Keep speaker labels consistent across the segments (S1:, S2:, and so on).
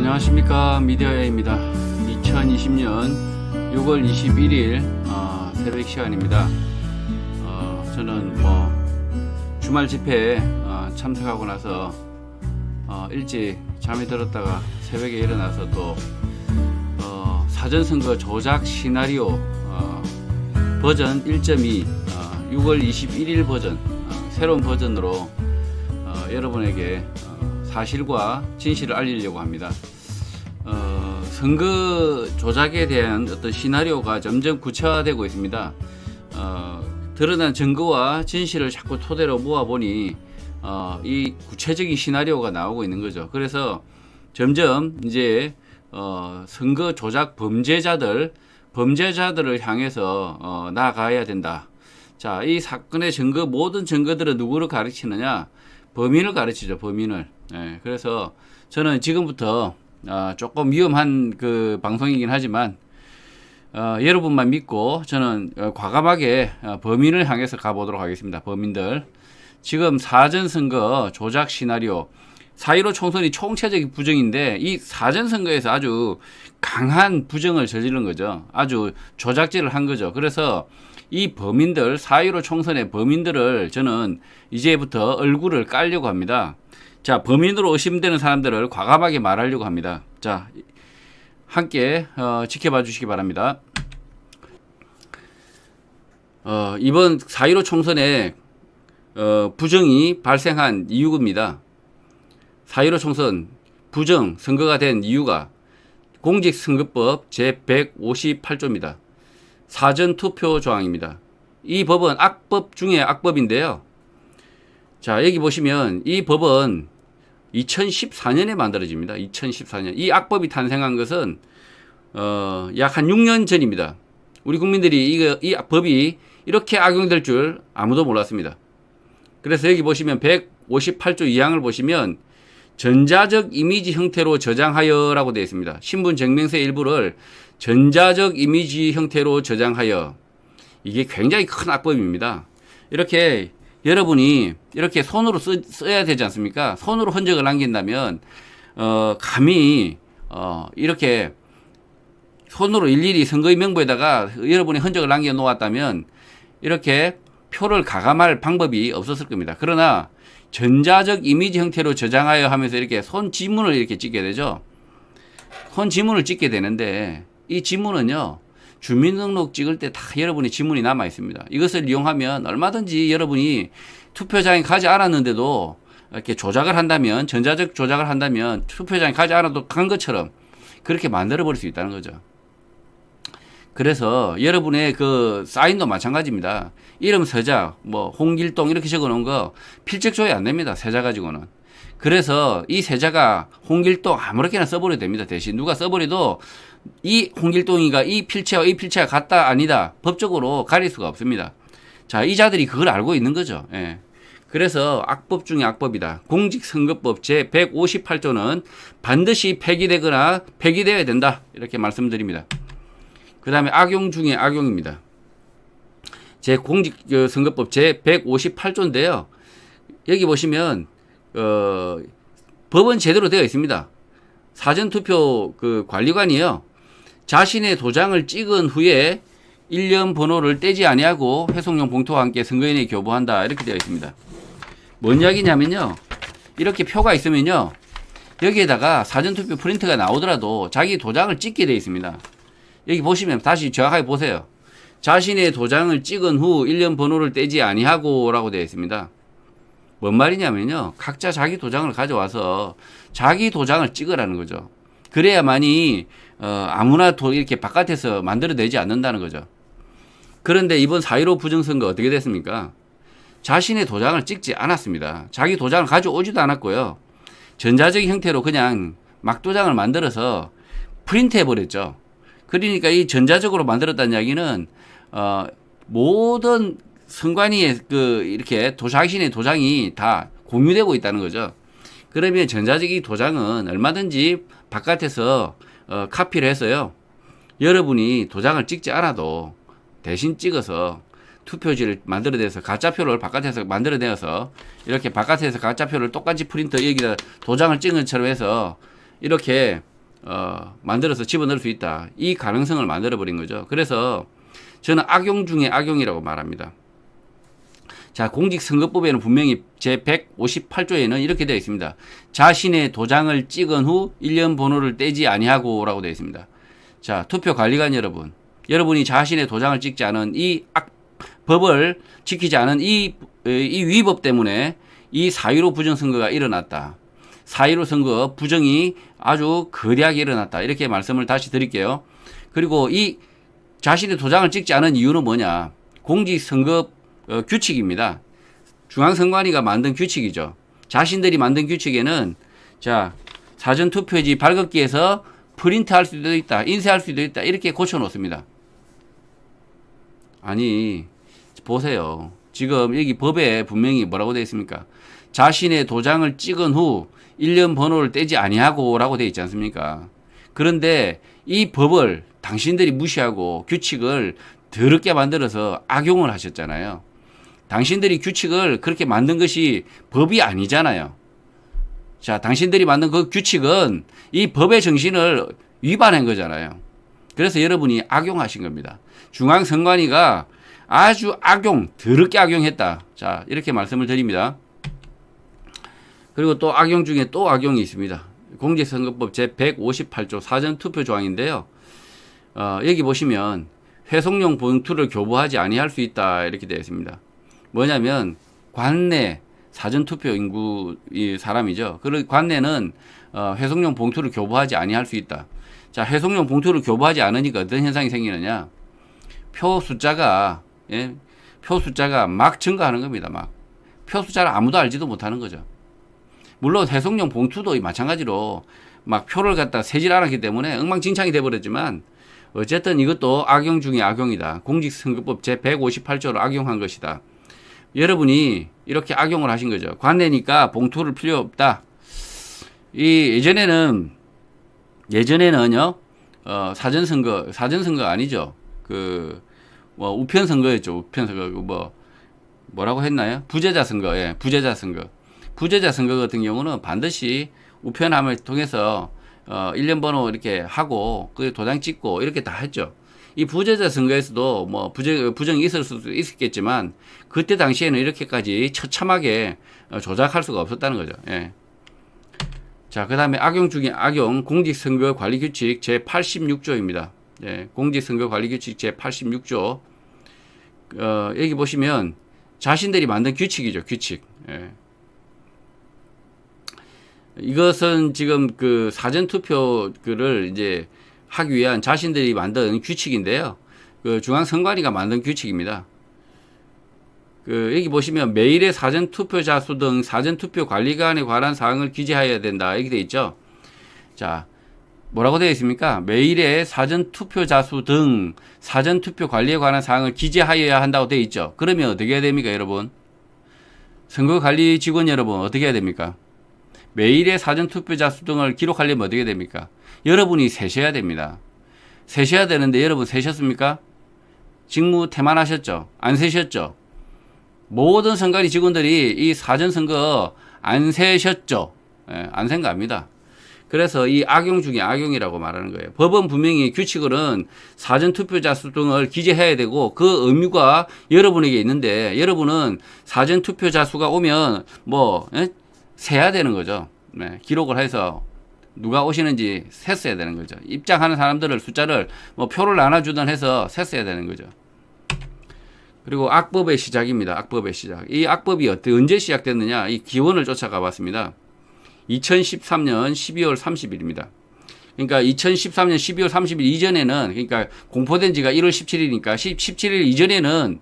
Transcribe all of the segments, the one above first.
S1: 안녕하십니까, 미디어야입니다. 2020년 6월 21일 새벽 시간입니다. 저는 주말 집회에 참석하고 나서 일찍 잠이 들었다가 새벽에 일어나서 또 사전선거 조작 시나리오 버전 1.2 6월 21일 버전 새로운 버전으로 여러분에게 사실과 진실을 알리려고 합니다. 선거 조작에 대한 어떤 시나리오가 점점 구체화되고 있습니다. 드러난 증거와 진실을 자꾸 토대로 모아보니 이 구체적인 시나리오가 나오고 있는 거죠. 그래서 점점 이제 선거 조작 범죄자들을 향해서 나아가야 된다. 자, 이 사건의 증거, 모든 증거들은 누구를 가르치느냐? 범인을 가르치죠, 범인을. 예, 그래서 저는 지금부터 조금 위험한 그 방송이긴 하지만 여러분만 믿고 저는 과감하게 범인을 향해서 가보도록 하겠습니다. 범인들. 지금 사전선거 조작 시나리오 4.15 총선이 총체적인 부정인데 이 사전선거에서 아주 강한 부정을 저지른 거죠. 아주 조작질을 한 거죠. 그래서 이 범인들, 4.15 총선의 범인들을 저는 이제부터 얼굴을 깔려고 합니다. 자, 범인으로 의심되는 사람들을 과감하게 말하려고 합니다. 자, 함께 지켜봐 주시기 바랍니다. 이번 4.15 총선에 부정이 발생한 이유입니다. 4.15 총선 부정 선거가 된 이유가 공직선거법 제158조입니다. 사전투표 조항입니다. 이 법은 악법 중에 악법인데요. 자, 여기 보시면 이 법은 2014년에 만들어집니다. 2014년. 이 악법이 탄생한 것은 약 한 6년 전입니다. 우리 국민들이 이 법이 이렇게 악용될 줄 아무도 몰랐습니다. 그래서 여기 보시면 158조 2항을 보시면 전자적 이미지 형태로 저장하여라고 되어 있습니다. 신분 증명서 일부를 전자적 이미지 형태로 저장하여. 이게 굉장히 큰 악법입니다. 이렇게 여러분이 이렇게 손으로 써야 되지 않습니까? 손으로 흔적을 남긴다면 감히 이렇게 손으로 일일이 선거인 명부에다가 여러분이 흔적을 남겨 놓았다면 이렇게 표를 가감할 방법이 없었을 겁니다. 그러나 전자적 이미지 형태로 저장하여 하면서 이렇게 손 지문을 이렇게 찍게 되죠. 손 지문을 찍게 되는데 이 지문은요, 주민등록 찍을 때 다 여러분의 지문이 남아 있습니다. 이것을 이용하면 얼마든지 여러분이 투표장에 가지 않았는데도 이렇게 조작을 한다면, 전자적 조작을 한다면 투표장에 가지 않아도 간 것처럼 그렇게 만들어 버릴 수 있다는 거죠. 그래서 여러분의 그 사인도 마찬가지입니다. 이름 서자, 홍길동 이렇게 적어 놓은 거 필적 조회 안 됩니다. 세자 가지고는. 그래서 이 세자가 홍길동 아무렇게나 써버려도 됩니다. 대신 누가 써버려도 이 홍길동이가 이 필체와 이 필체가 같다 아니다 법적으로 가릴 수가 없습니다. 자, 이 자들이 그걸 알고 있는 거죠. 예. 그래서 악법 중에 악법이다. 공직선거법 제158조는 반드시 폐기되거나 폐기되어야 된다. 이렇게 말씀드립니다. 그 다음에 악용 중에 악용입니다. 공직선거법 제158조인데요. 여기 보시면 법은 제대로 되어 있습니다. 사전투표 그 관리관이요, 자신의 도장을 찍은 후에 일련 번호를 떼지 아니하고 회송용 봉투와 함께 선거인에게 교부한다. 이렇게 되어 있습니다. 뭔 이야기냐면요, 이렇게 표가 있으면요, 여기에다가 사전투표 프린트가 나오더라도 자기 도장을 찍게 되어 있습니다. 여기 보시면 다시 정확하게 보세요. 자신의 도장을 찍은 후 일련 번호를 떼지 아니하고 라고 되어 있습니다. 뭔 말이냐면요, 각자 자기 도장을 가져와서 자기 도장을 찍으라는 거죠. 그래야만이 아무나 이렇게 바깥에서 만들어내지 않는다는 거죠. 그런데 이번 4.15 부정선거 어떻게 됐습니까? 자신의 도장을 찍지 않았습니다. 자기 도장을 가져오지도 않았고요. 전자적 형태로 그냥 막도장을 만들어서 프린트해버렸죠. 그러니까 이 전자적으로 만들었다는 이야기는 모든 선관위에 이렇게 자신의 도장이 다 공유되고 있다는 거죠. 그러면 전자적 이 도장은 얼마든지 바깥에서 카피를 해서요, 여러분이 도장을 찍지 않아도 대신 찍어서 투표지를 만들어내서 가짜표를 바깥에서 만들어내서 이렇게 바깥에서 가짜표를 똑같이 프린터 여기다 도장을 찍은 것처럼 해서 이렇게 만들어서 집어넣을 수 있다. 이 가능성을 만들어버린 거죠. 그래서 저는 악용 중에 악용이라고 말합니다. 자, 공직선거법에는 분명히 제158조에는 이렇게 되어 있습니다. 자신의 도장을 찍은 후 1년 번호를 떼지 아니하고 라고 되어 있습니다. 자, 투표관리관 여러분, 여러분이 자신의 도장을 찍지 않은 법을 지키지 않은 이 위법 때문에 이 4.15 부정선거가 일어났다. 4.15 선거 부정이 아주 거대하게 일어났다. 이렇게 말씀을 다시 드릴게요. 그리고 이 자신의 도장을 찍지 않은 이유는 뭐냐? 공직선거 규칙입니다. 중앙선관위가 만든 규칙이죠. 자신들이 만든 규칙에는 자, 사전투표지 발급기에서 프린트할 수도 있다. 인쇄할 수도 있다. 이렇게 고쳐놓습니다. 아니, 보세요. 지금 여기 법에 분명히 뭐라고 되어 있습니까? 자신의 도장을 찍은 후 1년 번호를 떼지 아니하고 라고 되어 있지 않습니까? 그런데 이 법을 당신들이 무시하고 규칙을 더럽게 만들어서 악용을 하셨잖아요. 당신들이 규칙을 그렇게 만든 것이 법이 아니잖아요. 자, 당신들이 만든 그 규칙은 이 법의 정신을 위반한 거잖아요. 그래서 여러분이 악용하신 겁니다. 중앙선관위가 아주 더럽게 악용했다. 자, 이렇게 말씀을 드립니다. 그리고 또 악용 중에 또 악용이 있습니다. 공직선거법 제158조 사전투표 조항인데요. 여기 보시면 회송용 봉투를 교부하지 아니할 수 있다. 이렇게 되어 있습니다. 뭐냐면 관내 사전투표 인구 사람이죠. 그 관내는 회송용 봉투를 교부하지 아니할 수 있다. 자, 회송용 봉투를 교부하지 않으니까 어떤 현상이 생기느냐? 표 숫자가 막 증가하는 겁니다. 막 표 숫자를 아무도 알지도 못하는 거죠. 물론 회송용 봉투도 마찬가지로 막 표를 갖다 세질 않았기 때문에 엉망진창이 돼버렸지만 어쨌든 이것도 악용 중에 악용이다. 공직선거법 제158조를 악용한 것이다. 여러분이 이렇게 악용을 하신 거죠. 관내니까 봉투를 필요 없다. 예전에는요, 사전선거 아니죠. 우편선거였죠. 우편선거. 뭐라고 했나요? 부재자 선거. 예, 부재자 선거. 부재자 선거 같은 경우는 반드시 우편함을 통해서 1년 번호 이렇게 하고 그 도장 찍고 이렇게 다 했죠. 이 부재자 선거에서도 뭐 부정이 있을 수도 있었겠지만 그때 당시에는 이렇게까지 처참하게 조작할 수가 없었다는 거죠. 예. 자, 그 다음에 악용 중에 악용 공직선거관리규칙 제86조입니다. 예, 공직선거관리규칙 제86조 여기 보시면 자신들이 만든 규칙이죠. 규칙. 예. 이것은 지금 그 사전투표를 이제 하기 위한 자신들이 만든 규칙인데요. 그 중앙선관위가 만든 규칙입니다. 여기 보시면 매일의 사전투표자 수 등 사전투표 관리관에 관한 사항을 기재해야 된다. 이렇게 되어 있죠. 자, 뭐라고 되어 있습니까? 매일의 사전투표자 수 등 사전투표 관리에 관한 사항을 기재하여야 한다고 되어 있죠. 그러면 어떻게 해야 됩니까, 여러분? 선거관리 직원 여러분, 어떻게 해야 됩니까? 매일의 사전투표자 수 등을 기록하려면 어떻게 됩니까? 여러분이 세셔야 됩니다. 세셔야 되는데 여러분 세셨습니까? 직무 태만하셨죠? 안 세셨죠? 모든 선관위 직원들이 이 사전선거 안 세셨죠? 예, 안 센 거 압니다. 그래서 이 악용 중에 악용이라고 말하는 거예요. 법은 분명히 규칙으로는 사전투표자 수 등을 기재해야 되고 그 의무가 여러분에게 있는데 여러분은 사전투표자 수가 오면 세야 되는 거죠. 네, 기록을 해서 누가 오시는지 셌어야 되는 거죠. 입장하는 사람들을 숫자를 표를 나눠주든 해서 셌어야 되는 거죠. 그리고 악법의 시작입니다. 악법의 시작. 이 악법이 언제 시작됐느냐? 이 기원을 쫓아가 봤습니다. 2013년 12월 30일입니다. 그러니까 2013년 12월 30일 이전에는, 그러니까 공포된 지가 1월 17일이니까 17일 이전에는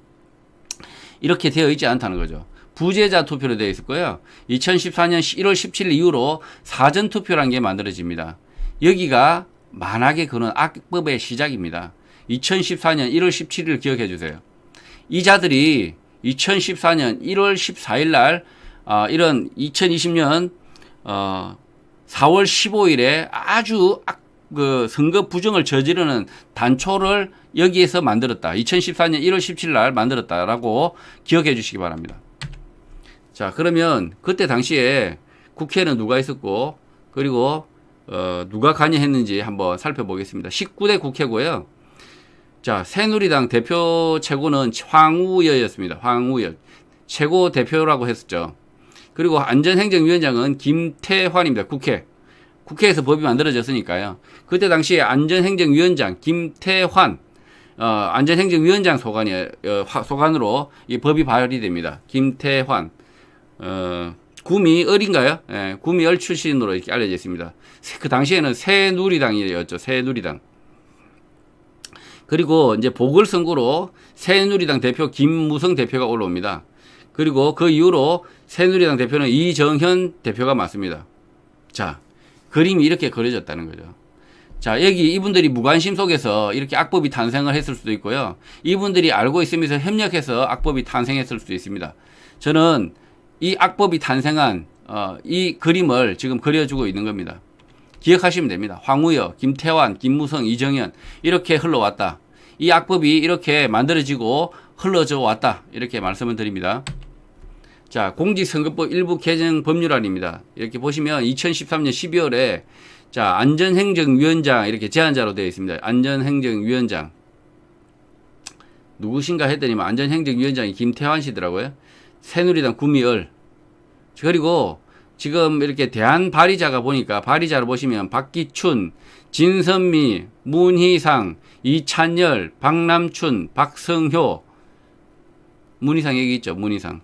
S1: 이렇게 되어 있지 않다는 거죠. 부재자 투표로 되어 있을 거예요. 2014년 1월 17일 이후로 사전투표라는 게 만들어집니다. 여기가 만악의 근원 악법의 시작입니다. 2014년 1월 17일을 기억해 주세요. 이 자들이 2014년 1월 14일 날 이런 2020년 4월 15일에 아주 선거 부정을 저지르는 단초를 여기에서 만들었다. 2014년 1월 17일 날 만들었다라고 기억해 주시기 바랍니다. 자, 그러면 그때 당시에 국회는 누가 있었고, 그리고 누가 관여했는지 한번 살펴보겠습니다. 19대 국회고요. 자, 새누리당 대표 최고는 황우여였습니다. 황우여. 최고 대표라고 했었죠. 그리고 안전행정위원장은 김태환입니다. 국회에서 법이 만들어졌으니까요. 그때 당시에 안전행정위원장 김태환, 안전행정위원장 소관으로 이 법이 발의됩니다. 김태환, 구미 을인가요? 예, 구미 을 출신으로 이렇게 알려져 있습니다. 그 당시에는 새누리당이었죠. 새누리당. 그리고 이제 보궐선거로 새누리당 대표 김무성 대표가 올라옵니다. 그리고 그 이후로 새누리당 대표는 이정현 대표가 맞습니다. 자, 그림이 이렇게 그려졌다는 거죠. 자, 여기 이분들이 무관심 속에서 이렇게 악법이 탄생을 했을 수도 있고요. 이분들이 알고 있으면서 협력해서 악법이 탄생했을 수도 있습니다. 저는 이 악법이 탄생한 이 그림을 지금 그려주고 있는 겁니다. 기억하시면 됩니다. 황우여, 김태환, 김무성, 이정현 이렇게 흘러왔다. 이 악법이 이렇게 만들어지고 흘러져 왔다. 이렇게 말씀을 드립니다. 자, 공직선거법 일부 개정 법률안입니다. 이렇게 보시면 2013년 12월에 자, 안전행정위원장 이렇게 제안자로 되어 있습니다. 안전행정위원장 누구신가 했더니 안전행정위원장이 김태환 씨더라고요. 새누리당 구미을. 그리고 지금 이렇게 대한 발의자가 보니까 발의자를 보시면 박기춘, 진선미, 문희상, 이찬열, 박남춘, 박성효, 문희상 여기 있죠. 문희상.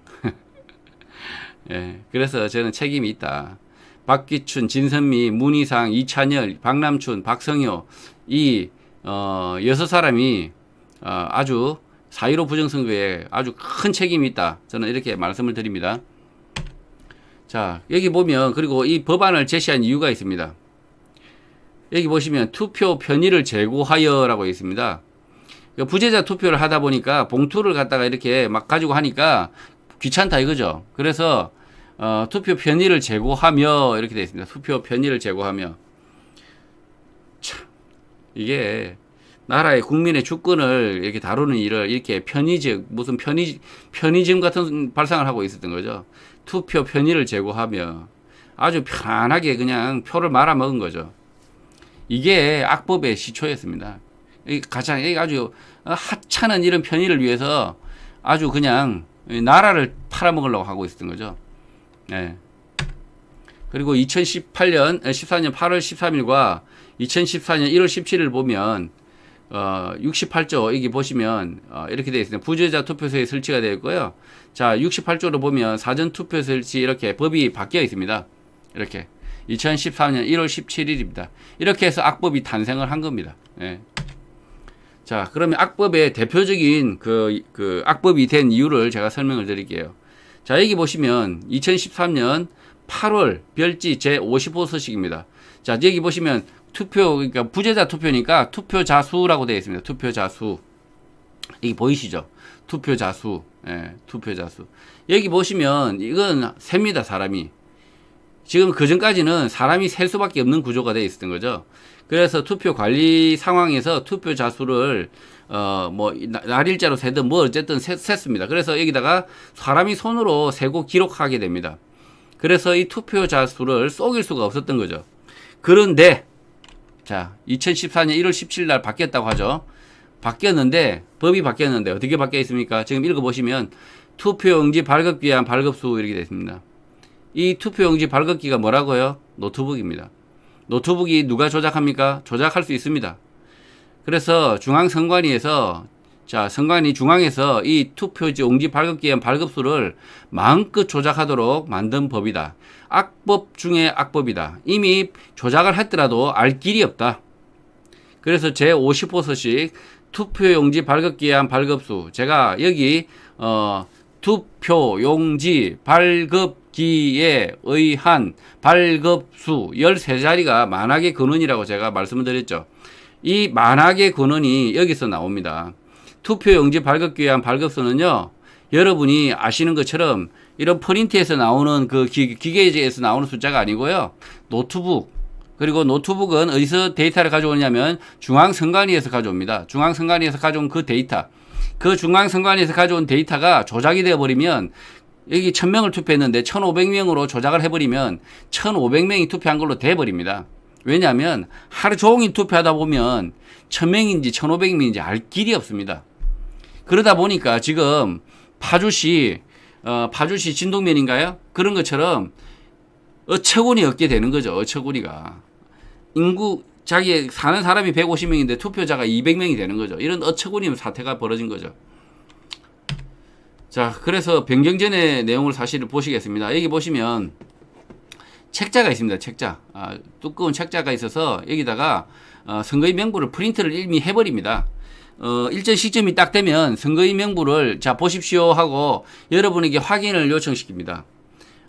S1: 예, 그래서 저는 책임이 있다. 박기춘, 진선미, 문희상, 이찬열, 박남춘, 박성효 이 6사람이 아주 4.15 부정선거에 아주 큰 책임이 있다. 저는 이렇게 말씀을 드립니다. 자, 여기 보면 그리고 이 법안을 제시한 이유가 있습니다. 여기 보시면 투표 편의를 제고하여라고 있습니다. 부재자 투표를 하다 보니까 봉투를 갖다가 이렇게 막 가지고 하니까 귀찮다 이거죠. 그래서 투표 편의를 제고하며 이렇게 되어 있습니다. 투표 편의를 제고하며. 참, 이게 나라의 국민의 주권을 이렇게 다루는 일을 이렇게 무슨 편의점 같은 발상을 하고 있었던 거죠. 투표 편의를 제고하며 아주 편안하게 그냥 표를 말아먹은 거죠. 이게 악법의 시초였습니다. 가장 아주 하찮은 이런 편의를 위해서 아주 그냥 나라를 팔아먹으려고 하고 있었던 거죠. 네. 그리고 2014년 8월 13일과 2014년 1월 17일 보면 68조 여기 보시면 이렇게 되어 있습니다. 부재자 투표소에 설치가 되어 있고요. 자, 68조로 보면 사전 투표 설치 이렇게 법이 바뀌어 있습니다. 이렇게 2014년 1월 17일입니다. 이렇게 해서 악법이 탄생을 한 겁니다. 예. 자, 그러면 악법의 대표적인 그 악법이 된 이유를 제가 설명을 드릴게요. 자, 여기 보시면 2013년 8월 별지 제55서식입니다. 자, 여기 보시면 그러니까 부재자 투표니까 투표자 수라고 되어 있습니다. 투표자 수. 여기 보이시죠? 투표자 수. 예, 투표자 수. 여기 보시면 이건 셉니다, 사람이. 지금 그 전까지는 사람이 셀 수밖에 없는 구조가 되어 있었던 거죠. 그래서 투표 관리 상황에서 투표자 수를 날일자로 세든 어쨌든 셌습니다. 그래서 여기다가 사람이 손으로 세고 기록하게 됩니다. 그래서 이 투표자 수를 속일 수가 없었던 거죠. 그런데 자, 2014년 1월 17일 날 바뀌었다고 하죠. 바뀌었는데 법이 바뀌었는데 어떻게 바뀌어 있습니까? 지금 읽어보시면 투표용지 발급기한 발급수 이렇게 되어 있습니다. 이 투표용지 발급기가 뭐라고요? 노트북입니다. 노트북이 누가 조작합니까? 조작할 수 있습니다. 그래서 중앙선관위에서 선관위 중앙에서 이 투표용지 발급기한 발급수를 마음껏 조작하도록 만든 법이다. 악법 중에 악법이다. 이미 조작을 했더라도 알 길이 없다. 그래서 제55서식 투표용지 발급기한 발급수 제가 여기 투표용지 발급기에 의한 발급수 13자리가 만학의 근원이라고 제가 말씀을 드렸죠. 이 만학의 근원이 여기서 나옵니다. 투표용지 발급기에 의한 발급수는요, 여러분이 아시는 것처럼 이런 프린트에서 나오는 그 기계에서 나오는 숫자가 아니고요, 노트북, 그리고 노트북은 어디서 데이터를 가져오냐면 중앙선관위에서 가져옵니다. 중앙선관위에서 가져온 그 데이터, 그 중앙선관위에서 가져온 데이터가 조작이 되어버리면 여기 1000명을 투표했는데 1500명으로 조작을 해버리면 1500명이 투표한 걸로 돼버립니다. 왜냐하면 하루 종일 투표하다 보면 1000명인지 1500명인지 알 길이 없습니다. 그러다 보니까 지금 파주시 진동면인가요? 그런 것처럼 어처구니 없게 되는 거죠. 어처구니가. 인구, 자기 사는 사람이 150명인데 투표자가 200명이 되는 거죠. 이런 어처구니 없는 사태가 벌어진 거죠. 자, 그래서 변경전의 내용을 사실을 보시겠습니다. 여기 보시면 책자가 있습니다. 책자. 두꺼운 책자가 있어서 여기다가 선거인 명부를 프린트를 이미 해버립니다. 일정 시점이 딱 되면 선거인 명부를 자 보십시오 하고 여러분에게 확인을 요청시킵니다.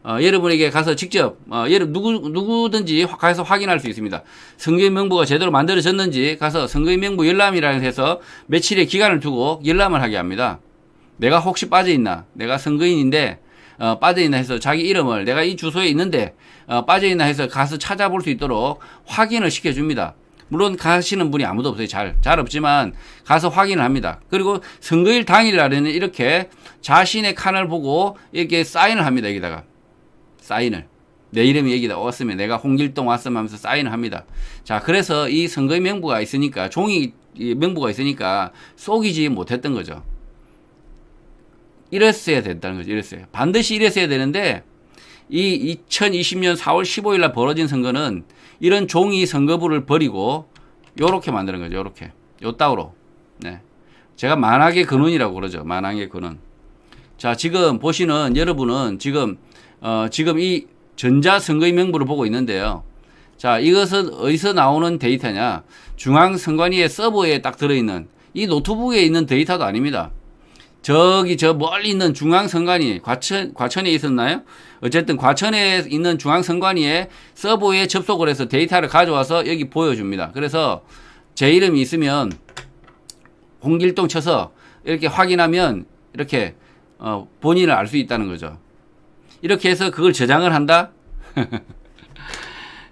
S1: 여러분에게 가서 직접 누구든지 가서 확인할 수 있습니다. 선거인 명부가 제대로 만들어졌는지 가서 선거인 명부 열람이라고 해서 며칠의 기간을 두고 열람을 하게 합니다. 내가 혹시 빠져있나, 내가 선거인인데 빠져있나 해서 자기 이름을 내가 이 주소에 있는데 빠져있나 해서 가서 찾아볼 수 있도록 확인을 시켜줍니다. 물론 가시는 분이 아무도 없어요. 잘 없지만 가서 확인을 합니다. 그리고 선거일 당일날에는 이렇게 자신의 칸을 보고 이렇게 사인을 합니다. 여기다가 사인을 내 이름이 여기다 왔으면 내가 홍길동 왔으면 하면서 사인을 합니다. 자, 그래서 이 선거인 명부가 있으니까 종이 명부가 있으니까 속이지 못했던 거죠. 이랬어야 된다는 거죠. 이랬어요. 반드시 이랬어야 되는데 이 2020년 4월 15일 날 벌어진 선거는 이런 종이 선거부를 버리고 요렇게 만드는 거죠. 요렇게. 요따구로. 네. 제가 만악의 근원이라고 그러죠. 만악의 근원. 자, 지금 보시는 여러분은 지금 이 전자선거인 명부를 보고 있는데요. 자, 이것은 어디서 나오는 데이터냐? 중앙선관위의 서버에 딱 들어있는 이 노트북에 있는 데이터도 아닙니다. 저기 저 멀리 있는 중앙선관위 과천에 있었나요? 어쨌든 과천에 있는 중앙선관위에 서버에 접속을 해서 데이터를 가져와서 여기 보여줍니다. 그래서 제 이름이 있으면 홍길동 쳐서 이렇게 확인하면 이렇게 본인을 알 수 있다는 거죠. 이렇게 해서 그걸 저장을 한다?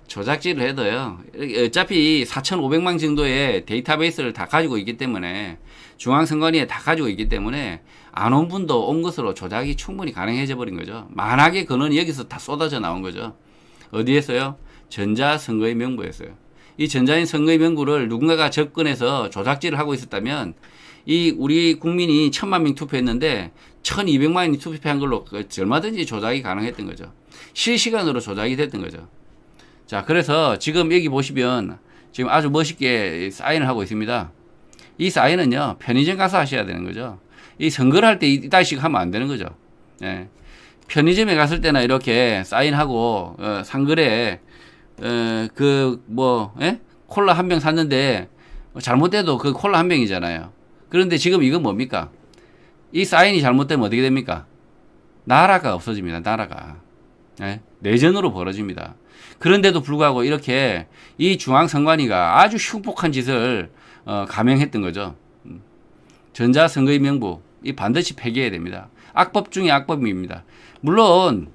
S1: 조작질을 해도요. 어차피 4,500만 정도의 데이터베이스를 다 가지고 있기 때문에 중앙선관위에 다 가지고 있기 때문에 안 온 분도 온 것으로 조작이 충분히 가능해져 버린 거죠. 만악의 근원이 여기서 다 쏟아져 나온 거죠. 어디에서요? 전자선거인 명부에서요. 이 전자선거인 명부를 누군가가 접근해서 조작질을 하고 있었다면 이 우리 국민이 1000만 명 투표했는데 1200만이 투표한 걸로 얼마든지 조작이 가능했던 거죠. 실시간으로 조작이 됐던 거죠. 자, 그래서 지금 여기 보시면 지금 아주 멋있게 사인을 하고 있습니다. 이 사인은요, 편의점 가서 하셔야 되는 거죠. 이 선거를 할 때 이따위씩 하면 안 되는 거죠. 예. 편의점에 갔을 때나 이렇게 사인하고, 상글에, 콜라 한 병 샀는데, 잘못돼도 그 콜라 한 병이잖아요. 그런데 지금 이건 뭡니까? 이 사인이 잘못되면 어떻게 됩니까? 나라가 없어집니다, 나라가. 예? 내전으로 벌어집니다. 그런데도 불구하고 이렇게 이 중앙선관위가 아주 흉폭한 짓을 감행했던 거죠. 전자선거인 명부 이 반드시 폐기해야 됩니다. 악법 중에 악법입니다. 물론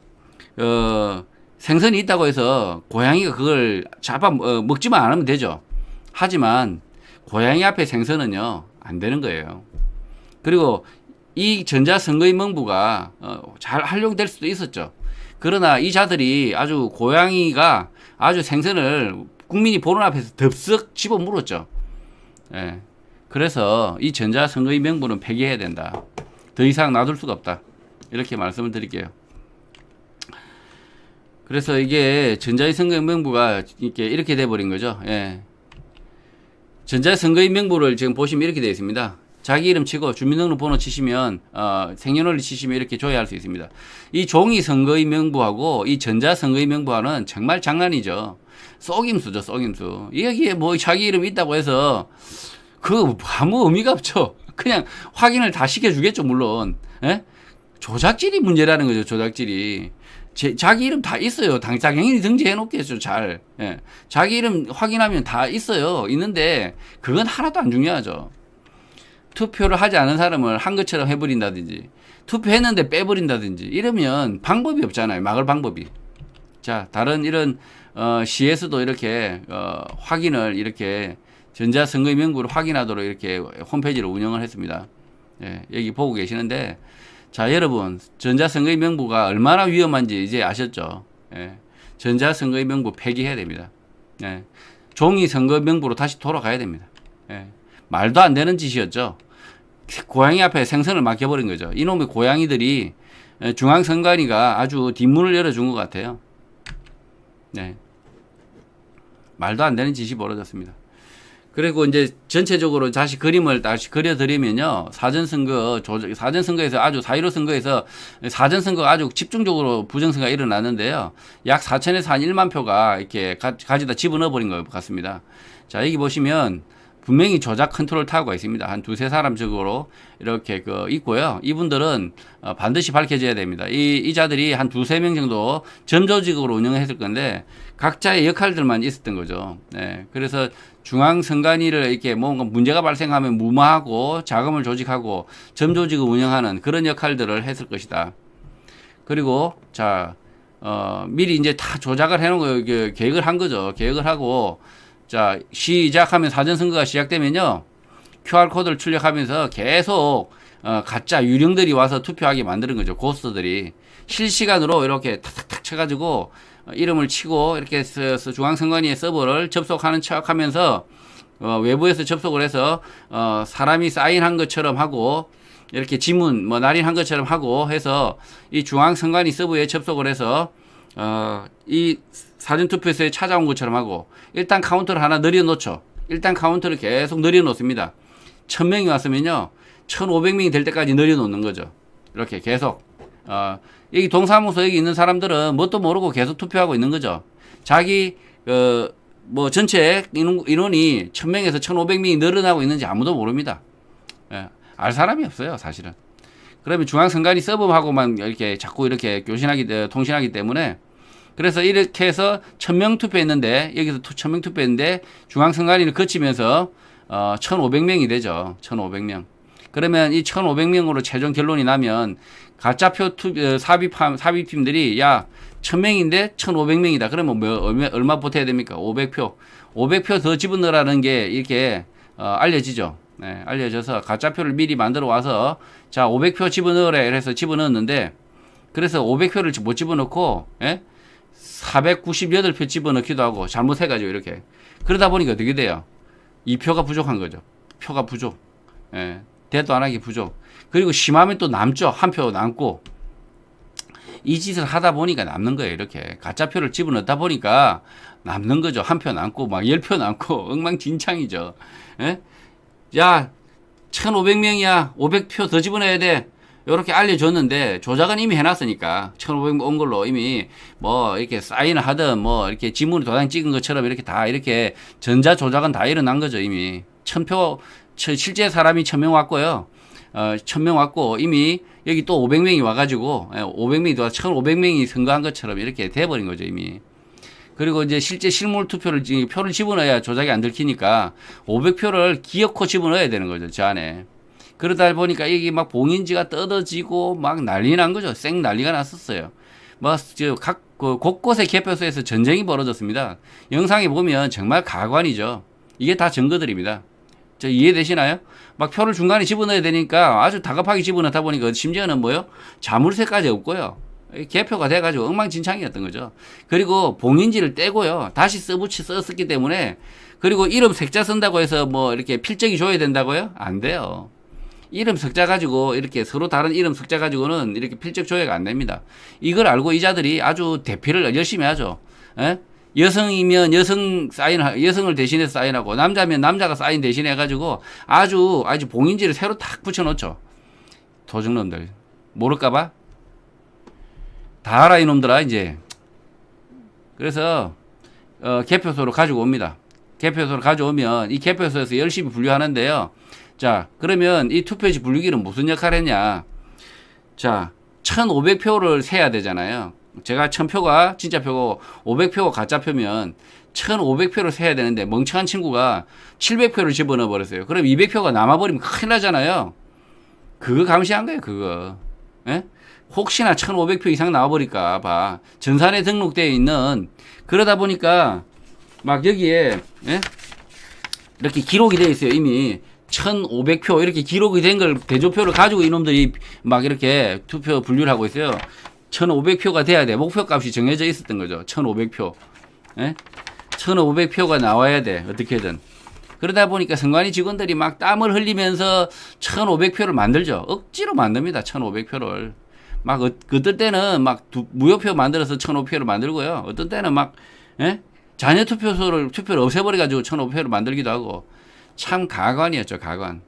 S1: 생선이 있다고 해서 고양이가 그걸 잡아 먹지만 않으면 되죠. 하지만 고양이 앞에 생선은요 안 되는 거예요. 그리고 이 전자선거인 명부가 잘 활용될 수도 있었죠. 그러나 이 자들이 아주 고양이가 아주 생선을 국민이 보는 앞에서 덥석 집어 물었죠. 예. 그래서 이 전자선거인 명부는 폐기해야 된다. 더 이상 놔둘 수가 없다. 이렇게 말씀을 드릴게요. 그래서 이게 전자선거인 명부가 이렇게 돼버린 거죠. 예. 전자선거인 명부를 지금 보시면 이렇게 되어 있습니다. 자기 이름 치고 주민등록번호 치시면 생년월일 치시면 이렇게 조회할 수 있습니다. 이 종이 선거인 명부하고 이 전자 선거인 명부와는 정말 장난이죠. 쏘김수죠, 쏘김수. 여기에 뭐 자기 이름 있다고 해서 그 아무 의미가 없죠. 그냥 확인을 다 시켜주겠죠, 물론. 예? 조작질이 문제라는 거죠, 조작질이. 자기 이름 다 있어요. 당연히 등재해 놓겠죠, 잘. 예. 자기 이름 확인하면 다 있어요. 있는데 그건 하나도 안 중요하죠. 투표를 하지 않은 사람을 한 것처럼 해버린다든지 투표했는데 빼버린다든지 이러면 방법이 없잖아요. 막을 방법이. 자, 다른 이런 시에서도 이렇게 확인을 이렇게 전자선거인 명부를 확인하도록 이렇게 홈페이지를 운영을 했습니다. 예, 여기 보고 계시는데 자, 여러분 전자선거인 명부가 얼마나 위험한지 이제 아셨죠? 예, 전자선거인 명부 폐기해야 됩니다. 예. 종이 선거 명부로 다시 돌아가야 됩니다. 예. 말도 안 되는 짓이었죠. 고양이 앞에 생선을 맡겨버린 거죠. 이놈의 고양이들이 중앙선관위가 아주 뒷문을 열어준 것 같아요. 네. 말도 안 되는 짓이 벌어졌습니다. 그리고 이제 전체적으로 다시 그림을 다시 그려드리면요. 사전선거에서 아주 4.15 선거에서 사전선거가 아주 집중적으로 부정선거가 일어났는데요. 약 4천에서 한 1만 표가 이렇게 가져다 집어넣어 버린 것 같습니다. 자, 여기 보시면 분명히 조작 컨트롤 타워가 있습니다. 한 두세 사람 적으로 이렇게 있고요. 이분들은 반드시 밝혀져야 됩니다. 이 자들이 한 두세 명 정도 점조직으로 운영했을 건데 각자의 역할들만 있었던 거죠. 네. 그래서 중앙선관위를 이렇게 뭔가 문제가 발생하면 무마하고 자금을 조직하고 점조직을 운영하는 그런 역할들을 했을 것이다. 그리고 자, 미리 이제 다 조작을 해놓은 거 계획을 한 거죠. 계획을 하고 자, 시작하면 사전선거가 시작되면요. QR코드를 출력하면서 계속 가짜 유령들이 와서 투표하게 만드는 거죠. 고스트들이. 실시간으로 이렇게 탁탁탁 쳐가지고 이름을 치고 이렇게 중앙선관위의 서버를 접속하는 척 하면서 외부에서 접속을 해서 사람이 사인한 것처럼 하고 이렇게 지문 날인한 것처럼 하고 해서 이 중앙선관위 서버에 접속을 해서 이 사전투표소에 찾아온 것처럼 하고 일단 카운터를 하나 늘려놓죠. 일단 카운터를 계속 늘려놓습니다. 1000명이 왔으면요. 1500명이 될 때까지 늘려놓는 거죠. 이렇게 계속 여기 동사무소 여기 있는 사람들은 뭣도 모르고 계속 투표하고 있는 거죠. 자기 전체 인원이 1000명에서 1500명이 늘어나고 있는지 아무도 모릅니다. 예, 알 사람이 없어요, 사실은. 그러면 중앙선관위 서버하고만 이렇게 자꾸 이렇게 통신하기 때문에 그래서 이렇게 해서 1000명 투표했는데 여기서 1000명 투표했는데 중앙선관위를 거치면서 1500명이 되죠. 1500명. 그러면 이 1500명으로 최종 결론이 나면 가짜표 삽입팀들이 야 1000명인데 1500명이다. 그러면 얼마 보태야 됩니까? 500표. 500표 더 집어넣으라는 게 이렇게 알려지죠. 네, 알려져서 가짜표를 미리 만들어 와서 자 500표 집어넣으래 이래서 집어넣었는데 그래서 500표를 못 집어넣고 498표 집어넣기도 하고 잘못해가지고 이렇게 그러다 보니까 어떻게 돼요? 2표가 부족한 거죠. 표가 부족. 예, 대도 안 하기 부족. 그리고 심하면 또 남죠. 한 표 남고. 이 짓을 하다 보니까 남는 거예요. 이렇게 가짜표를 집어넣다 보니까 남는 거죠. 한 표 남고 막 10표 남고 엉망진창이죠. 예? 야 1500명이야. 500표 더 집어넣어야 돼. 이렇게 알려줬는데 조작은 이미 해놨으니까 1500명 온 걸로 이미 이렇게 사인을 하든 이렇게 지문을 도장 찍은 것처럼 이렇게 다 이렇게 전자 조작은 다 일어난 거죠. 이미 1000표 실제 사람이 1000명 왔고요. 1000명 왔고 이미 여기 또 500명이 와가지고 500명이 또 1500명이 선거한 것처럼 이렇게 돼버린 거죠. 이미. 그리고 이제 실제 실물 표를 집어넣어야 조작이 안 들키니까 500표를 기어코 집어넣어야 되는 거죠. 저 안에. 그러다 보니까 이게 막 봉인지가 뜯어지고 막 난리 난 거죠. 쌩 난리가 났었어요. 곳곳의 개표소에서 전쟁이 벌어졌습니다. 영상에 보면 정말 가관이죠. 이게 다 증거들입니다. 이해되시나요? 막 표를 중간에 집어넣어야 되니까 아주 다급하게 집어넣다 보니까 심지어는 자물쇠까지 없고요. 개표가 돼가지고 엉망진창이었던 거죠. 그리고 봉인지를 떼고요. 다시 썼기 때문에 그리고 이름 색자 쓴다고 해서 이렇게 필적이 줘야 된다고요? 안 돼요. 이름 석자 가지고 이렇게 서로 다른 이름 석자 가지고는 이렇게 필적 조회가 안 됩니다. 이걸 알고 이 자들이 아주 대피를 열심히 하죠. 에? 여성이면 여성을 대신해서 사인하고 남자면 남자가 사인 대신해 가지고 아주 봉인지를 새로 탁 붙여놓죠. 도둑놈들 모를까봐 다 알아 이놈들아 이제. 그래서 개표소로 가지고 옵니다. 개표소로 가져오면 이 개표소에서 열심히 분류하는데요. 자, 그러면 이 투표지 분류기는 무슨 역할을 했냐? 자, 1500표를 세야 되잖아요. 제가 1000표가 진짜 표고 500표가 가짜 표면 1500표를 세야 되는데 멍청한 친구가 700표를 집어넣어 버렸어요. 그럼 200표가 남아버리면 큰일 나잖아요. 그거 감시한 거예요, 그거. 예? 혹시나 1500표 이상 나와버릴까 봐. 전산에 등록되어 있는, 그러다 보니까 막 여기에, 예? 이렇게 기록이 되어 있어요, 이미. 1500표 이렇게 기록이 된 걸 대조표를 가지고 이놈들이 막 이렇게 투표 분류를 하고 있어요. 1500표가 돼야 돼. 목표 값이 정해져 있었던 거죠. 1500표. 예? 1500표가 나와야 돼. 어떻게든. 그러다 보니까 선관위 직원들이 막 땀을 흘리면서 1500표를 만들죠. 억지로 만듭니다. 1500표를. 막 어떤 때는 막 무효표 만들어서 1500표를 만들고요. 어떤 때는 막 잔여 투표를 없애버려가지고 1500표를 만들기도 하고 참 가관이었죠. 가관.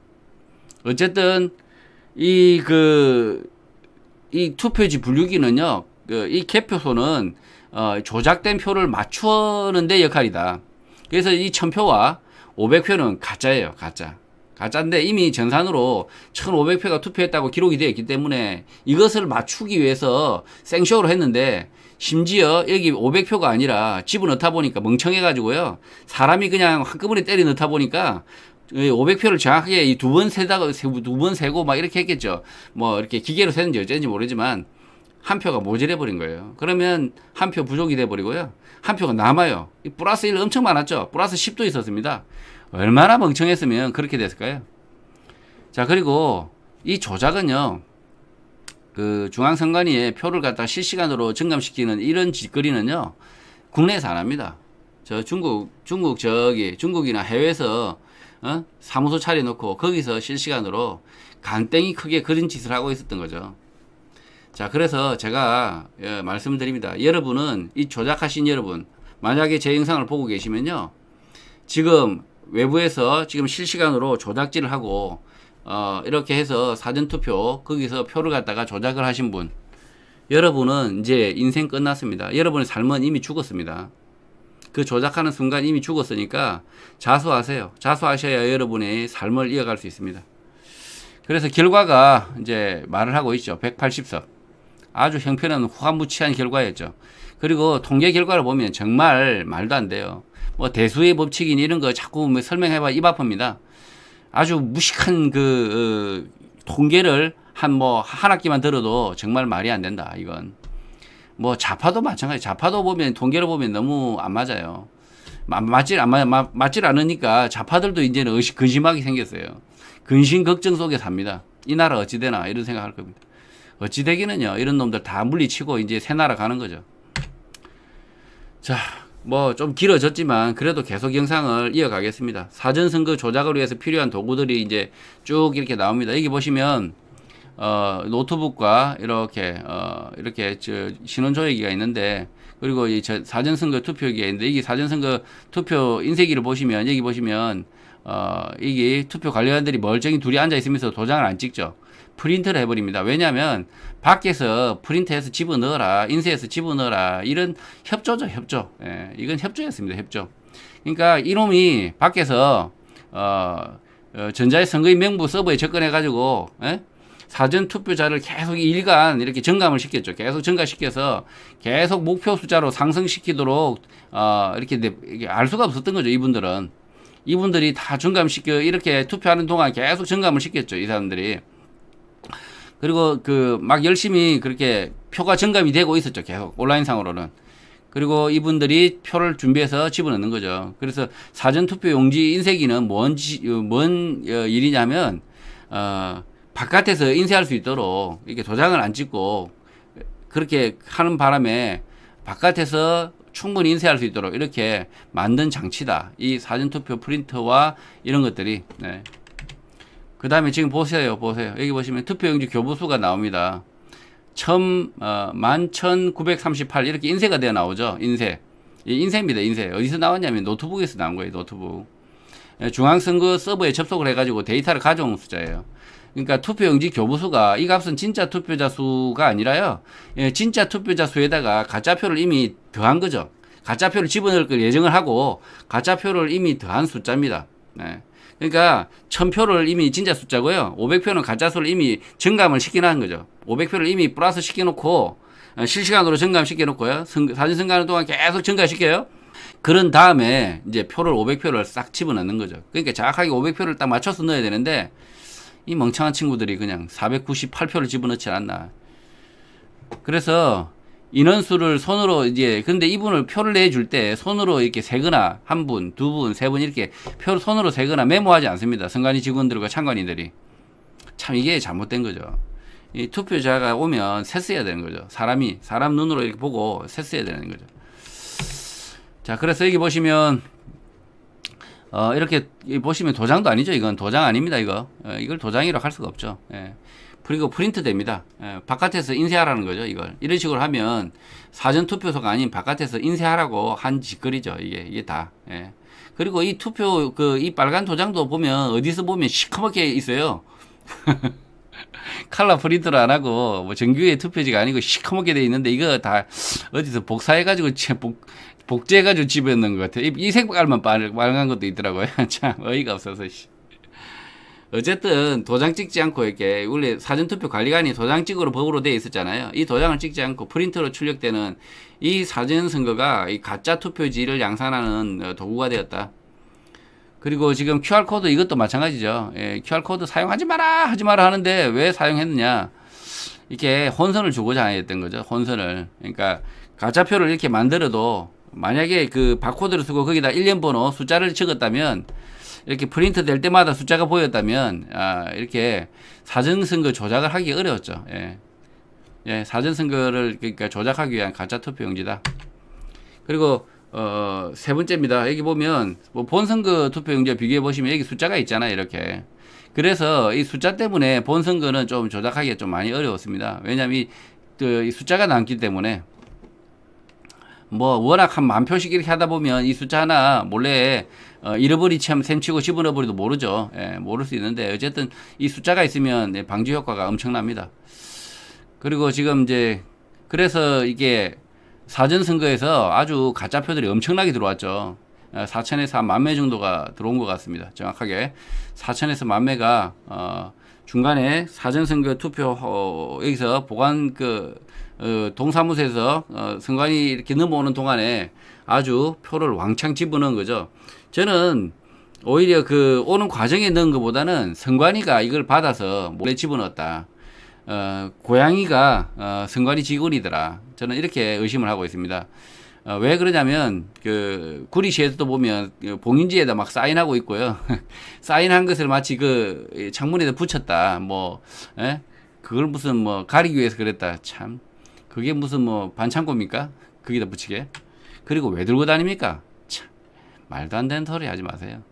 S1: 어쨌든 이 투표지 분류기는요. 이 개표소는 조작된 표를 맞추는 데 역할이다. 그래서 이 1000표와 500표는 가짜예요. 가짜. 가짜인데 이미 전산으로 1500표가 투표했다고 기록이 되어 있기 때문에 이것을 맞추기 위해서 생쇼로 했는데 심지어 여기 500표가 아니라 집어넣다 보니까 멍청해가지고요. 사람이 그냥 한꺼번에 때려 넣다 보니까 500표를 정확하게 이 두 번 세고 막 이렇게 했겠죠. 뭐 이렇게 기계로 세는지 어쩐지 모르지만 한 표가 모자래 버린 거예요. 그러면 한 표 부족이 돼 버리고요. 한 표가 남아요. 플러스 1 엄청 많았죠. 플러스 10도 있었습니다. 얼마나 멍청했으면 그렇게 됐을까요? 자, 그리고 이 조작은요, 중앙선관위에 표를 갖다 실시간으로 점검시키는 이런 짓거리는요, 국내에서 안 합니다. 중국이나 해외에서, 사무소 차려놓고 거기서 실시간으로 간땡이 크게 그런 짓을 하고 있었던 거죠. 자, 그래서 제가 말씀드립니다. 여러분은, 이 조작하신 여러분, 만약에 제 영상을 보고 계시면요, 지금 외부에서 지금 실시간으로 조작질을 하고 이렇게 해서 사전투표 거기서 표를 갖다가 조작을 하신 분, 여러분은 이제 인생 끝났습니다. 여러분의 삶은 이미 죽었습니다. 그 조작하는 순간 이미 죽었으니까 자수하세요. 자수하셔야 여러분의 삶을 이어갈 수 있습니다. 그래서 결과가 이제 말을 하고 있죠. 180석. 아주 형편은 후한무치한 결과였죠. 그리고 통계 결과를 보면 정말 말도 안 돼요. 뭐 대수의 법칙인 이런 거 자꾸 뭐 설명해봐 입 아픕니다. 아주 무식한 통계를 한 학기만 들어도 정말 말이 안 된다. 이건 뭐 좌파도 마찬가지. 좌파도 보면 통계를 보면 너무 안 맞아요. 맞질 않으니까 좌파들도 이제는 근심하게 생겼어요. 근심 걱정 속에 삽니다. 이 나라 어찌 되나 이런 생각할 겁니다. 어찌 되기는요. 이런 놈들 다 물리치고 이제 새 나라 가는 거죠. 자. 뭐 좀 길어졌지만 그래도 계속 영상을 이어가겠습니다. 사전선거 조작을 위해서 필요한 도구들이 이제 쭉 이렇게 나옵니다. 여기 보시면 노트북과 이렇게 신원 조회기가 있는데, 그리고 이 사전선거 투표기가 있는데, 여기 사전선거 투표 인쇄기를 보시면 여기 보시면 여기 투표 관리관들이 멀쩡히 둘이 앉아 있으면서 도장을 안 찍죠. 프린트를 해버립니다. 왜냐하면 밖에서 프린트해서 집어넣어라, 인쇄해서 집어넣어라, 이런 협조죠. 협조. 예, 이건 협조였습니다. 협조. 그러니까 이놈이 밖에서 전자의 선거인 명부 서버에 접근해가지고 사전 투표자를 계속 일간 이렇게 증감을 시켰죠. 계속 증가시켜서 계속 목표 숫자로 상승시키도록 이렇게 알 수가 없었던 거죠. 이분들이 다 증감시켜 이렇게 투표하는 동안 계속 증감을 시켰죠. 이 사람들이. 그리고 막 열심히 그렇게 표가 증감이 되고 있었죠. 계속 온라인상으로는. 그리고 이분들이 표를 준비해서 집어넣는 거죠. 그래서 사전투표 용지 인쇄기는 뭔 일이냐면 바깥에서 인쇄할 수 있도록 이렇게 도장을 안 찍고 그렇게 하는 바람에 바깥에서 충분히 인쇄할 수 있도록 이렇게 만든 장치다. 이 사전투표 프린터와 이런 것들이. 네. 그 다음에 지금 보세요. 여기 보시면 투표용지 교부수가 나옵니다. 11,938 이렇게 인쇄가 되어 나오죠. 인쇄입니다. 인쇄. 어디서 나왔냐면 노트북에서 나온 거예요. 노트북. 중앙선거 서버에 접속을 해가지고 데이터를 가져온 숫자예요. 그러니까 투표용지 교부수가 이 값은 진짜 투표자 수가 아니라요. 진짜 투표자 수에다가 가짜표를 이미 더한 거죠. 가짜표를 집어넣을 걸 예정을 하고 가짜표를 이미 더한 숫자입니다. 네. 그러니까 1000표를 이미 진짜 숫자고요. 500표는 가짜수를 이미 증감을 시켜놓은 거죠. 500표를 이미 플러스 시켜놓고 실시간으로 증감시켜놓고요. 사전선거하는 동안 계속 증가시켜요. 그런 다음에 이제 표를 500표를 싹 집어넣는 거죠. 그러니까 정확하게 500표를 딱 맞춰서 넣어야 되는데 이 멍청한 친구들이 그냥 498표를 집어넣지 않았나. 그래서 인원수를 손으로 근데 이분을 표를 내줄 때 손으로 이렇게 세거나 한 분, 두 분, 세 분 이렇게 표를 손으로 세거나 메모하지 않습니다. 선관위 직원들과 참관인들이. 참 이게 잘못된 거죠. 이 투표자가 오면 셌어야 되는 거죠. 사람 눈으로 이렇게 보고 셌어야 되는 거죠. 자, 그래서 여기 보시면 이렇게 보시면 도장도 아니죠. 이건 도장 아닙니다. 이걸 도장이라고 할 수가 없죠. 예. 그리고 프린트 됩니다. 예. 바깥에서 인쇄하라는 거죠. 이걸 이런 식으로 하면 사전 투표소가 아닌 바깥에서 인쇄하라고 한 짓거리죠. 이게 다. 예. 그리고 이 투표 이 빨간 도장도 보면 어디서 보면 시커멓게 있어요. 칼라 프린트를 안 하고 뭐 정규의 투표지가 아니고 시커멓게 돼 있는데 이거 다 어디서 복사해가지고 복제해가지고 집어넣는 것 같아요. 이 색깔만 빨간 것도 있더라고요. 참 어이가 없어서. 어쨌든 도장 찍지 않고 이렇게 원래 사전투표 관리관이 도장 찍으로 법으로 되어 있었잖아요. 이 도장을 찍지 않고 프린터로 출력되는 이 사전선거가 이 가짜 투표지를 양산하는 도구가 되었다. 그리고 지금 QR코드 이것도 마찬가지죠. 예, QR코드 사용하지 마라 하는데 왜 사용했느냐. 이렇게 혼선을 주고자 했던 거죠. 혼선을. 그러니까 가짜표를 이렇게 만들어도 만약에 그 바코드를 쓰고 거기다 1년 번호 숫자를 적었다면 이렇게 프린트 될 때마다 숫자가 보였다면 이렇게 사전선거 조작을 하기 어려웠죠. 예. 예, 사전선거를 그러니까 조작하기 위한 가짜 투표용지다. 그리고 세 번째입니다. 여기 보면 뭐 본선거 투표용지와 비교해 보시면 여기 숫자가 있잖아요. 이렇게. 그래서 이 숫자 때문에 본선거는 좀 조작하기가 좀 많이 어려웠습니다. 왜냐하면 이 숫자가 남기 때문에 뭐 워낙 한 10,000표씩 이렇게 하다 보면 이 숫자 하나 몰래 잃어버리참 셈치고 집어넣어버려도 모르죠. 예, 모를 수 있는데 어쨌든 이 숫자가 있으면 방지 효과가 엄청납니다. 그리고 지금 이제 그래서 이게 사전선거에서 아주 가짜표들이 엄청나게 들어왔죠. 4천에서 한 10,000매 정도가 들어온 것 같습니다. 정확하게 4천에서 10,000매가 중간에 사전선거 투표 여기서 보관 동사무소에서 선관위 이렇게 넘어오는 동안에 아주 표를 왕창 집어넣은 거죠. 저는 오히려 오는 과정에 넣은 것보다는 선관위가 이걸 받아서 몰래 집어넣었다. 고양이가 선관위 직원이더라. 저는 이렇게 의심을 하고 있습니다. 왜 그러냐면 구리시에서도 보면 봉인지에다 막 사인하고 있고요. 사인한 것을 마치 창문에다 붙였다. 그걸 무슨 가리기 위해서 그랬다. 참 그게 무슨 반창고입니까? 거기다 붙이게. 그리고 왜 들고 다닙니까? 참 말도 안 되는 소리 하지 마세요.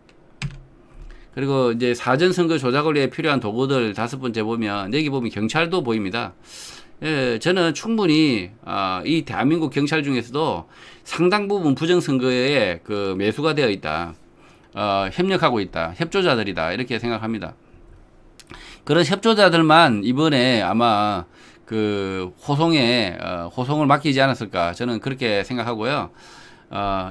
S1: 그리고 이제 사전선거 조작을 위해 필요한 도구들 5번째 보면 여기 보면 경찰도 보입니다. 예, 저는 충분히 이 대한민국 경찰 중에서도 상당 부분 부정선거에 매수가 되어 있다. 협력하고 있다. 협조자들이다. 이렇게 생각합니다. 그런 협조자들만 이번에 아마 호송을 맡기지 않았을까. 저는 그렇게 생각하고요.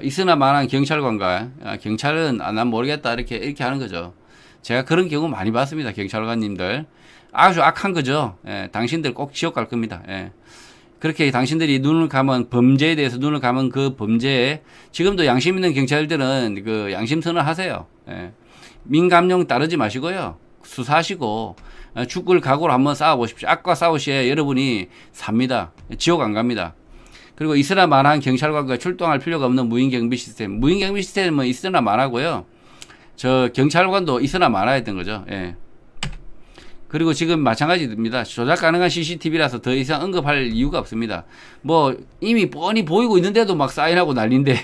S1: 있으나 마나한 경찰관과 경찰은 난 모르겠다 이렇게 하는 거죠. 제가 그런 경우 많이 봤습니다. 경찰관님들 아주 악한 거죠. 예, 당신들 꼭 지옥 갈 겁니다. 예. 그렇게 당신들이 눈을 감은 범죄에 대해서 눈을 감은 그 범죄에 지금도 양심 있는 경찰들은 양심선을 하세요. 예. 민감용 따르지 마시고요. 수사하시고 죽을 각오로 한번 싸워보십시오. 악과 싸우시에 여러분이 삽니다. 지옥 안 갑니다. 그리고 있으나 마나한 경찰관과 출동할 필요가 없는 무인경비 시스템은 있으나 마나고요. 경찰관도 있으나 마나야 했던 거죠. 예. 그리고 지금 마찬가지입니다. 조작 가능한 CCTV라서 더 이상 언급할 이유가 없습니다. 이미 뻔히 보이고 있는데도 막 사인하고 난린데,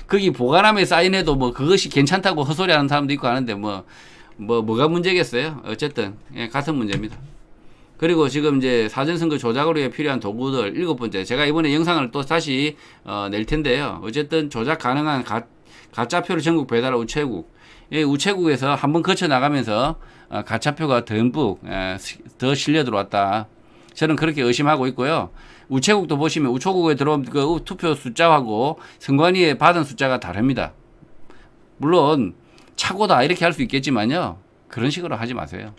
S1: 거기 보관함에 사인해도 그것이 괜찮다고 헛소리 하는 사람도 있고 하는데, 뭐가 문제겠어요? 어쨌든, 예, 같은 문제입니다. 그리고 지금 이제 사전선거 조작을 위해 필요한 도구들 7번째. 제가 이번에 영상을 또 다시 낼 텐데요. 어쨌든 조작 가능한 가짜표를 전국 배달한 우체국. 이 우체국에서 한번 거쳐 나가면서 가짜표가 듬뿍 더 실려 들어왔다. 저는 그렇게 의심하고 있고요. 우체국도 보시면 우체국에 들어온 투표 숫자하고 선관위에 받은 숫자가 다릅니다. 물론 착오다 이렇게 할 수 있겠지만요. 그런 식으로 하지 마세요.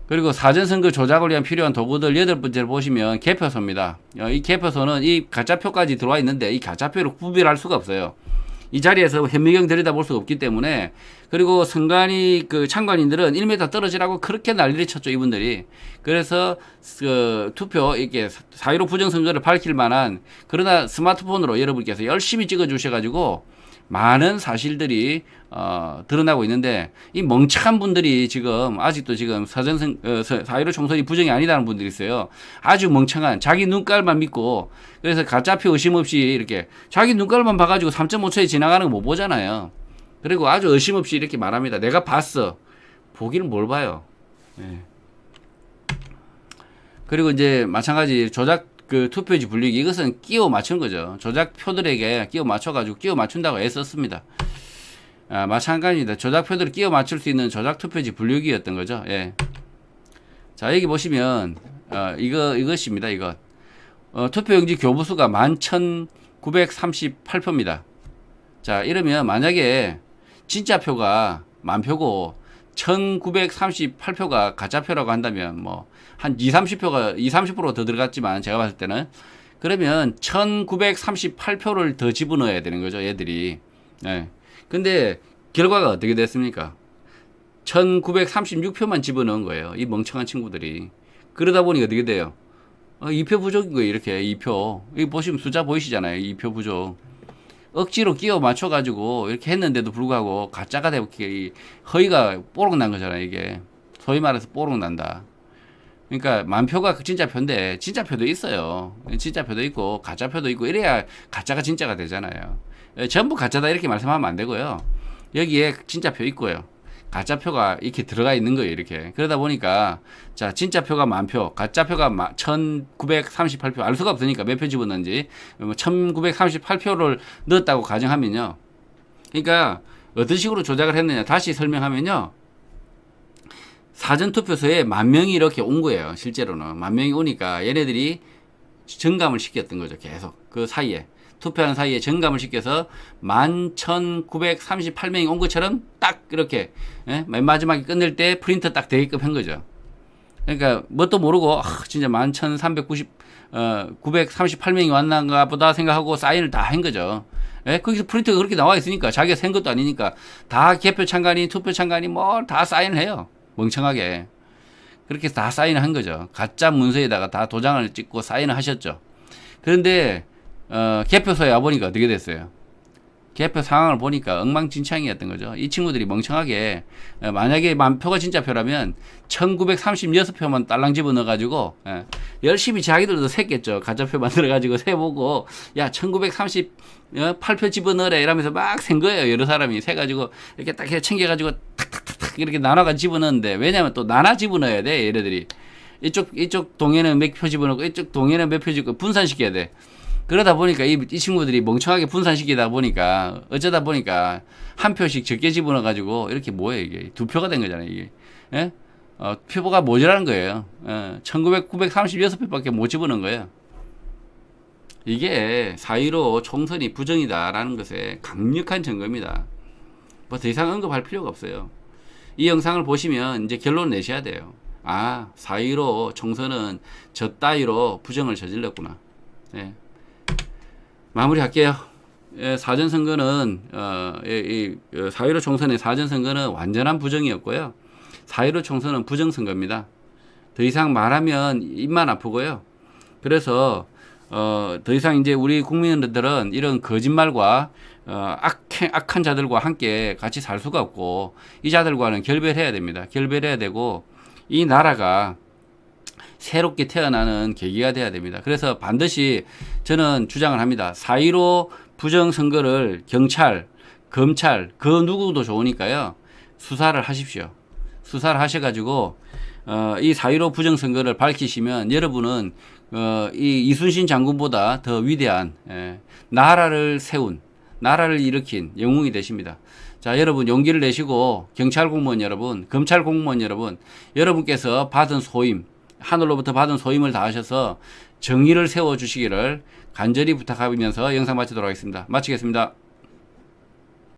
S1: 그리고 사전선거 조작을 위한 필요한 도구들 8번째를 보시면 개표소입니다. 이 개표소는 이 가짜표까지 들어와 있는데 이 가짜표를 구별할 수가 없어요. 이 자리에서 현미경 들여다볼 수가 없기 때문에 그리고 선관위 그 참관인들은 1m 떨어지라고 그렇게 난리를 쳤죠, 이분들이. 그래서 그 투표 이렇게 4.15 부정선거를 밝힐 만한, 그러나 스마트폰으로 여러분께서 열심히 찍어 주셔가지고 많은 사실들이 드러나고 있는데, 이 멍청한 분들이 지금 아직도 지금 4.15 총선이 부정이 아니다는 분들이 있어요. 아주 멍청한, 자기 눈깔만 믿고, 그래서 가짜표 의심 없이 이렇게 자기 눈깔만 봐가지고 3.5초에 지나가는 거 못 보잖아요. 그리고 아주 의심 없이 이렇게 말합니다. 내가 봤어. 보기는 뭘 봐요. 예. 그리고 이제 마찬가지 조작 그 투표지 분리기, 이것은 끼워 맞춘 거죠. 조작표들에게 끼워 맞춰가지고 끼워 맞춘다고 애썼습니다. 마찬가지입니다. 조작표들을 끼워 맞출 수 있는 조작 투표지 분류기였던 거죠. 예. 자, 여기 보시면 이것입니다. 이것. 투표용지 교부수가 11,938표입니다. 자, 이러면 만약에 진짜 표가 만표고 1938표가 가짜표라고 한다면 뭐 한 20-30%가 20-30% 더 들어갔지만 제가 봤을 때는, 그러면 1938표를 더 집어넣어야 되는 거죠, 얘들이. 예. 근데 결과가 어떻게 됐습니까? 1936표만 집어넣은 거예요, 이 멍청한 친구들이. 그러다 보니 어떻게 돼요? 2표 부족인 거예요, 이렇게. 2표. 여기 보시면 숫자 보이시잖아요, 2표 부족. 억지로 끼워 맞춰가지고 이렇게 했는데도 불구하고 가짜가 되고 허위가 뽀록 난 거잖아요, 이게. 소위 말해서 뽀록 난다. 그러니까 만표가 진짜 표인데 진짜 표도 있어요. 진짜 표도 있고 가짜 표도 있고, 이래야 가짜가 진짜가 되잖아요. 전부 가짜다 이렇게 말씀하면 안 되고요. 여기에 진짜 표 있고요, 가짜 표가 이렇게 들어가 있는 거예요, 이렇게. 그러다 보니까 자, 진짜 표가 만표, 가짜 표가 1938표, 알 수가 없으니까 몇 표 집어넣는지. 1938표를 넣었다고 가정하면요, 그러니까 어떤 식으로 조작을 했느냐 다시 설명하면요, 사전투표소에 10,000명이 이렇게 온 거예요. 실제로는 10,000명이 오니까 얘네들이 정감을 시켰던 거죠. 계속 그 사이에, 투표하는 사이에 정감을 시켜서 11,938명이 온 것처럼 딱 이렇게, 예? 맨 마지막에 끝낼 때 프린터 딱 되게끔 한 거죠. 그러니까 뭣도 모르고 진짜 11,938명이 왔는가 보다 생각하고 사인을 다 한 거죠. 예? 거기서 프린터가 그렇게 나와 있으니까, 자기가 센 것도 아니니까 다 개표 참관인, 투표 참관인 뭐 다 사인을 해요, 멍청하게. 그렇게 다 사인을 한 거죠. 가짜 문서에다가 다 도장을 찍고 사인을 하셨죠. 그런데 개표소에 와보니까 어떻게 됐어요? 개표 상황을 보니까 엉망진창이었던 거죠. 이 친구들이 멍청하게, 만약에 만표가 진짜 표라면 1936표만 딸랑 집어넣어가지고, 열심히 자기들도 샜겠죠. 가짜표 만들어가지고 세보고, 야, 1938표 집어넣으래 이러면서 막 센 거예요. 여러 사람이 세가지고 이렇게 딱 챙겨가지고 탁탁탁탁 이렇게 나눠가 집어넣는데, 왜냐면 또 나눠 집어넣어야 돼, 얘네들이. 이쪽 동에는 몇 표 집어넣고 이쪽 동에는 몇 표 집어넣고 분산시켜야 돼. 그러다 보니까 이 친구들이 멍청하게 분산시키다 보니까, 어쩌다 보니까 한 표씩 적게 집어넣어가지고 이렇게 뭐예요, 이게 2표가 된 거잖아요, 이게. 예? 표가 모자라는 거예요. 1936표밖에 못 집어넣은 거예요. 이게 4.15 총선이 부정이다라는 것에 강력한 증거입니다. 뭐 더 이상 언급할 필요가 없어요. 이 영상을 보시면 이제 결론 내셔야 돼요. 4.15 총선은 저 따위로 부정을 저질렀구나. 예. 마무리할게요. 사전선거는 4.15 총선의 사전선거는 완전한 부정이었고요. 4.15 총선은 부정선거입니다. 더 이상 말하면 입만 아프고요. 그래서 더 이상 이제 우리 국민들은 이런 거짓말과 악한 자들과 함께 같이 살 수가 없고, 이 자들과는 결별해야 됩니다. 결별해야 되고, 이 나라가 새롭게 태어나는 계기가 돼야 됩니다. 그래서 반드시 저는 주장을 합니다. 4.15 부정선거를 경찰, 검찰, 그 누구도 좋으니까요, 수사를 하십시오. 수사를 하셔가지고 이 4.15 부정선거를 밝히시면 여러분은 이 이순신 장군보다 더 위대한, 나라를 세운, 나라를 일으킨 영웅이 되십니다. 자, 여러분 용기를 내시고, 경찰 공무원 여러분, 검찰 공무원 여러분, 여러분께서 받은 소임, 하늘로부터 받은 소임을 다하셔서 정의를 세워주시기를 간절히 부탁하면서 영상 마치도록 하겠습니다. 마치겠습니다.